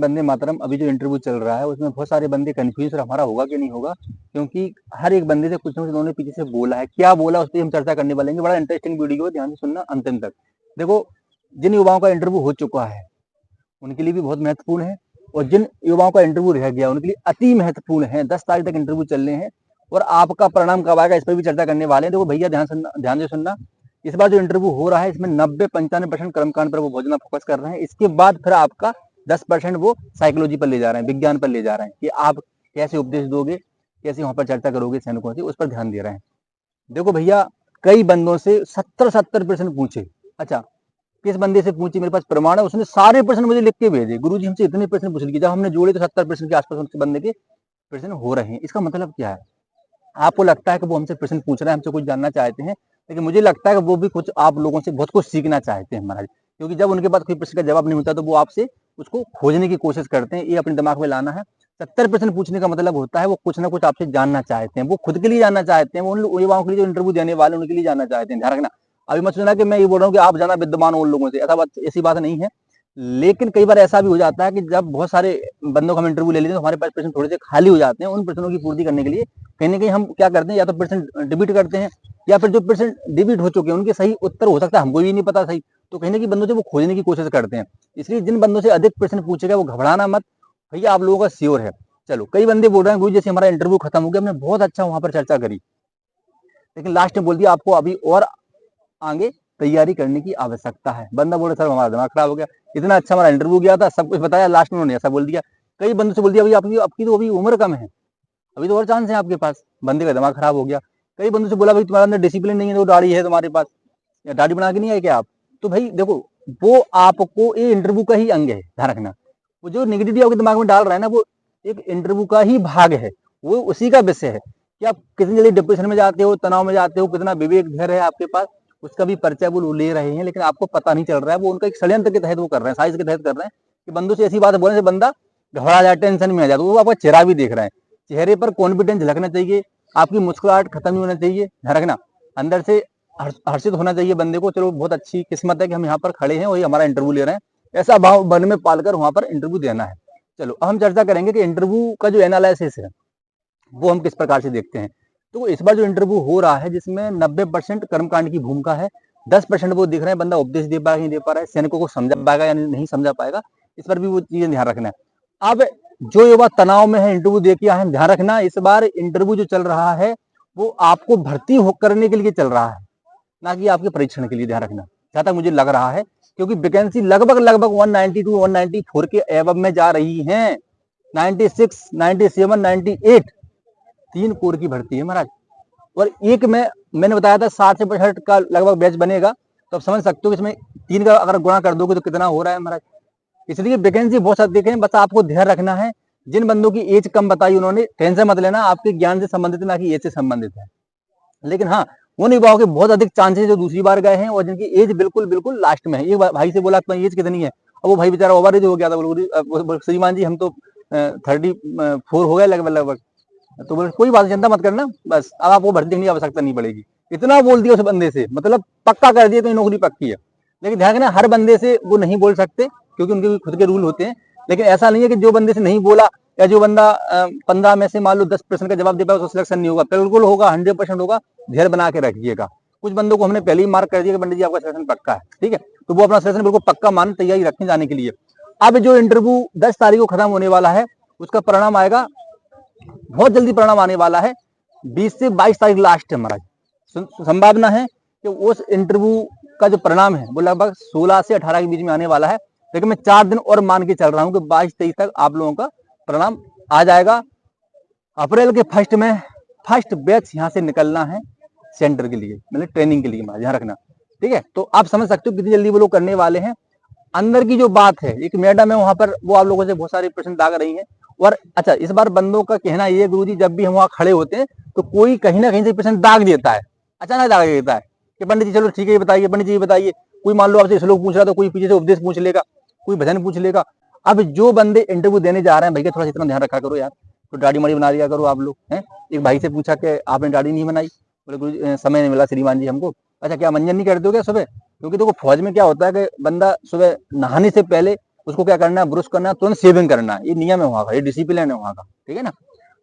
वंदे मातरम अभी जो इंटरव्यू चल रहा है उसमें बहुत सारे बंदे कंफ्यूज, हमारा होगा कि नहीं होगा, क्योंकि हर एक बंदे से कुछ ना कुछ उन्होंने पीछे से बोला है। क्या बोला उस पर हम चर्चा करने वाले हैं। बड़ा इंटरेस्टिंग वीडियो है, ध्यान से सुनना अंतिम तक। देखो, जिन युवाओं का इंटरव्यू हो चुका है उनके लिए भी बहुत महत्वपूर्ण है, और जिन युवाओं का इंटरव्यू रह गया उनके लिए अति महत्वपूर्ण है। 10 तारीख तक इंटरव्यू चलने हैं और आपका परिणाम कब आएगा इस पर भी चर्चा करने वाले हैं। देखो भैया, ध्यान से सुनना। इस बार जो इंटरव्यू हो रहा है इसमें 90-95% कर्मकांड पर वो बहुत ज्यादा फोकस कर रहे हैं। इसके बाद फिर आपका 10% वो साइकोलॉजी पर ले जा रहे हैं, विज्ञान पर ले जा रहे हैं कि आप कैसे उपदेश दोगे, कैसे वहां पर चर्चा करोगे सैनिकों से, उस पर ध्यान दे रहे हैं। देखो भैया, कई बंदों से 70% पूछे। अच्छा, किस बंदे से पूछी, मेरे पास प्रमाण है, उसने सारे प्रश्न मुझे लिख के भेजे, गुरुजी हमसे इतने प्रश्न पूछ लिए। जब हमने जोड़े तो 70% के आसपास बंदे के प्रश्न हो रहे हैं। इसका मतलब क्या है? आपको लगता है कि वो हमसे प्रश्न पूछ रहे हैं, हमसे कुछ जानना चाहते हैं, लेकिन मुझे लगता है कि वो भी कुछ आप लोगों से बहुत कुछ सीखना चाहते हैं महाराज। क्योंकि जब उनके पास कोई प्रश्न का जवाब नहीं होता तो वो आपसे उसको खोजने की कोशिश करते हैं। ये अपने दिमाग में लाना है। 70% पूछने का मतलब होता है वो कुछ ना कुछ आपसे जानना चाहते हैं, वो खुद के लिए जानना चाहते हैं, वो उन युवाओं के लिए जो इंटरव्यू देने वाले उनके लिए जानना चाहते हैं। ध्यान रखना, अभी मत सुना कि मैं ये बोल रहा हूँ कि आप ज्यादा विद्वान हो उन लोगों से, ऐसी बात नहीं है। लेकिन कई बार ऐसा भी हो जाता है कि जब बहुत सारे बंदों का हम इंटरव्यू ले लेते हैं तो हमारे पास प्रश्न थोड़े से खाली हो जाते हैं। उन प्रश्नों की पूर्ति करने के लिए कहीं ना कहीं हम क्या करते हैं, या तो प्रश्न डिबीट करते हैं, या फिर जो प्रश्न डिबीट हो चुके हैं उनके सही उत्तर हो सकता है हमको भी नहीं पता सही, तो कहीं ना कहीं बंदों से वो खोजने की कोशिश करते हैं। इसलिए जिन बंदों से अधिक प्रश्न पूछेगा वो घबराना मत भैया, आप लोगों का श्योर है। चलो, कई बंदे बोल रहे हैं गुरु जैसे हमारा इंटरव्यू खत्म हो गया, हमने बहुत अच्छा वहां पर चर्चा करी, लेकिन लास्ट में बोल दिया आपको अभी और आगे तैयारी करने की आवश्यकता है। बंदा बोले सर हमारा दिमाग खराब हो गया, इतना अच्छा हमारा इंटरव्यू गया था, सब कुछ बताया, लास्ट में उन्होंने ऐसा बोल दिया। कई बंदों से बोल दिया भाई आपकी तो अभी उम्र कम है, अभी तो और चांस है आपके पास। बंदे का दिमाग खराब हो गया। कई बंदों से बोला भाई तुम्हारे अंदर डिसिप्लिन नहीं है, तो दाढ़ी है तुम्हारे पास, या दाढ़ी बना के नहीं आए क्या आप? तो भाई देखो, वो आपको ये इंटरव्यू का ही अंग है, ध्यान रखना। वो जो निगेटिविटी आपके दिमाग में डाल रहा है ना, वो एक इंटरव्यू का ही भाग है, वो उसी का विषय है कि आप कितनी जल्दी डिप्रेशन में जाते हो, तनाव में जाते हो, कितना विवेक धैर्य है आपके पास, उसका भी परिचय वो ले रहे हैं। लेकिन आपको पता नहीं चल रहा है, वो उनका एक षड्यंत्र के तहत वो कर रहे हैं, साजिश के तहत कर रहे हैं कि बंदों से ऐसी बात बोलने से बंदा घबरा जाए, टेंशन में आ जाए। वो आपका चेहरा भी देख रहे हैं, चेहरे पर कॉन्फिडेंस झलकना चाहिए, आपकी मुस्कुराहट खत्म नहीं होना चाहिए, ध्यान रखना। अंदर से हर्षित होना चाहिए बंदे को, चलो बहुत अच्छी किस्मत है कि हम यहाँ पर खड़े हैं और ये हमारा इंटरव्यू ले रहे हैं, ऐसा भाव मन में पालकर वहां पर इंटरव्यू देना है। चलो, अब हम चर्चा करेंगे कि इंटरव्यू का जो एनालिसिस है वो हम किस प्रकार से देखते हैं। तो इस बार जो इंटरव्यू हो रहा है जिसमें 90% कर्मकांड की भूमिका है, 10% वो दिख रहे हैं बंदा उपदेश दे पाएगा नहीं दे पा रहा है, सैनिकों को समझा पाएगा या नहीं समझा पाएगा, इस पर भी वो चीजें ध्यान रखना है। अब जो युवा तनाव में है, इंटरव्यू दे के आए हैं, ध्यान रखना इस बार इंटरव्यू जो चल रहा है वो आपको भर्ती करने के लिए चल रहा है, ना कि आपके परीक्षण के लिए, ध्यान रखना। जहां तक मुझे लग रहा है, क्योंकि वैकेंसी लगभग 192 194 के एवब में जा रही है, 96 97 98 3 कोर की भर्ती है महाराज। और एक में मैंने बताया था 60 से 65 का लगभग बैच बनेगा, तो आप समझ सकते हो कि इसमें 3 का अगर गुणा कर दोगे तो कितना हो रहा है महाराज। इसलिए वैकेंसी बहुत सारी देखें, बस आपको ध्यान रखना है। जिन बंदों की एज कम बताई उन्होंने, टेंशन मत लेना, आपके ज्ञान से संबंधित ना कि एज से संबंधित है। लेकिन हाँ, उन युवाओं के बहुत अधिक चांसेस जो दूसरी बार गए हैं और जिनकी एज बिल्कुल बिल्कुल लास्ट में है। एक भाई से बोला तुम्हारी एज कितनी है, अब वो भाई बेचारा ओवर एज हो गया था, बोल श्रीमान जी हम तो 34 हो गए लगभग। तो बोले कोई बात चिंता मत करना, बस अब आपको भर्ती देने की आवश्यकता नहीं पड़ेगी। इतना बोल दिया उस बंदे से, मतलब पक्का कर दिया तो नौकरी पक्की है। लेकिन ध्यान रखना, हर बंदे से वो नहीं बोल सकते क्योंकि उनके भी खुद के रूल होते हैं। लेकिन ऐसा नहीं है कि जो बंदे से नहीं बोला, या जो बंदा 15 में से मान लो 10% का जवाब दे पाए उसको सिलेक्शन नहीं होगा, बिल्कुल होगा, 100% होगा। धैर्य बना के रखिएगा। कुछ बंदों को हमने पहले ही मार्क कर दिया कि पंडित जी आपका सिलेक्शन पक्का है, ठीक है, तो वो अपना सिलेक्शन बिल्कुल पक्का मान तैयारी रखें जाने के लिए। अब जो इंटरव्यू 10 तारीख को खत्म होने वाला है उसका परिणाम आएगा, बहुत जल्दी परिणाम आने वाला है, 20 से 22 तारीख लास्ट है महाराज। संभावना है कि उस इंटरव्यू का जो परिणाम है वो लगभग 16 से 18 के बीच में आने वाला है। लेकिन मैं 4 दिन और मान के चल रहा हूं कि 22-23 तक आप लोगों का परिणाम आ जाएगा। अप्रैल के फर्स्ट में फर्स्ट बैच यहाँ से निकलना है सेंटर के लिए, मतलब ट्रेनिंग के लिए, ध्यान रखना, ठीक है। तो आप समझ सकते हो कितनी जल्दी वो लोग करने वाले हैं। अंदर की जो बात है, एक मैडम है वहां पर, वो आप लोगों से बहुत सारे प्रश्न दाग रही है। और अच्छा, इस बार बंदों का कहना ये गुरुजी, जब भी हम वहां खड़े होते हैं तो कोई कहीं ना कहीं से प्रश्न दाग देता है, अचानक दाग देता है कि पंडित जी चलो ठीक है ये बताइए, पंडित जी ये बताइए। कोई मान लो आपसे श्लोक पूछ रहा तो कोई पीछे से उपदेश पूछ लेगा, कोई भजन पूछ लेगा। अब जो बंदे इंटरव्यू देने जा रहे हैं भैया, थोड़ा इतना ध्यान रखा करो यार, तो दाढ़ी माड़ी बना लिया करो आप लोग हैं। एक भाई से पूछा कि आपने दाढ़ी नहीं बनाई, बोले गुरु समय नहीं मिला श्रीमान जी हमको। अच्छा, क्या मंजन नहीं करते हो क्या सुबह? क्योंकि देखो फौज में क्या होता है कि बंदा सुबह नहाने से पहले उसको क्या करना है, ब्रश करना है, तुरंत सेविंग करना है। ये नियम है वहाँ का, ये डिसिप्लिन है वहाँ का, ठीक है ना।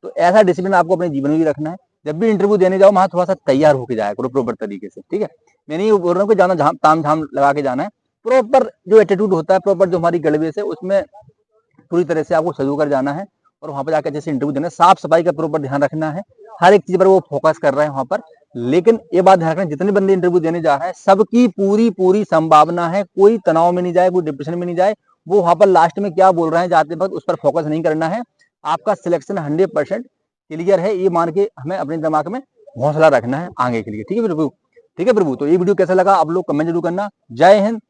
तो ऐसा डिसिप्लिन आपको अपने जीवन में भी रखना है। जब भी इंटरव्यू देने जाओ वहाँ थोड़ा सा तैयार होकर जाया करो प्रॉपर तरीके से, ठीक है। मैं नहीं बोल रहा हूँ कि जाना ताम झाम लगा के जाना है। प्रॉपर जो एटीट्यूड होता है, प्रॉपर जो हमारी गड़बेस है, उसमें पूरी तरह से आपको सजो कर जाना है और वहां पर जाकर जैसे इंटरव्यू देना है, साफ सफाई का प्रॉपर ध्यान रखना है। हर एक चीज पर वो फोकस कर रहे हैं वहां पर। लेकिन ये बात ध्यान रखना, जितने बंदे इंटरव्यू देने जा रहे हैं सबकी पूरी पूरी संभावना है कोई तनाव में नहीं जाए, कोई डिप्रेशन में नहीं जाए। वो वहां पर लास्ट में क्या बोल रहे हैं जाते वक्त उस पर फोकस नहीं करना है। आपका सिलेक्शन 100% क्लियर है, ये मान के हमें अपने दिमाग में हौसला रखना है आगे के लिए, ठीक है प्रभु। ठीक है प्रभु, तो ये वीडियो कैसा लगा आप लोग कमेंट जरूर करना। जय हिंद।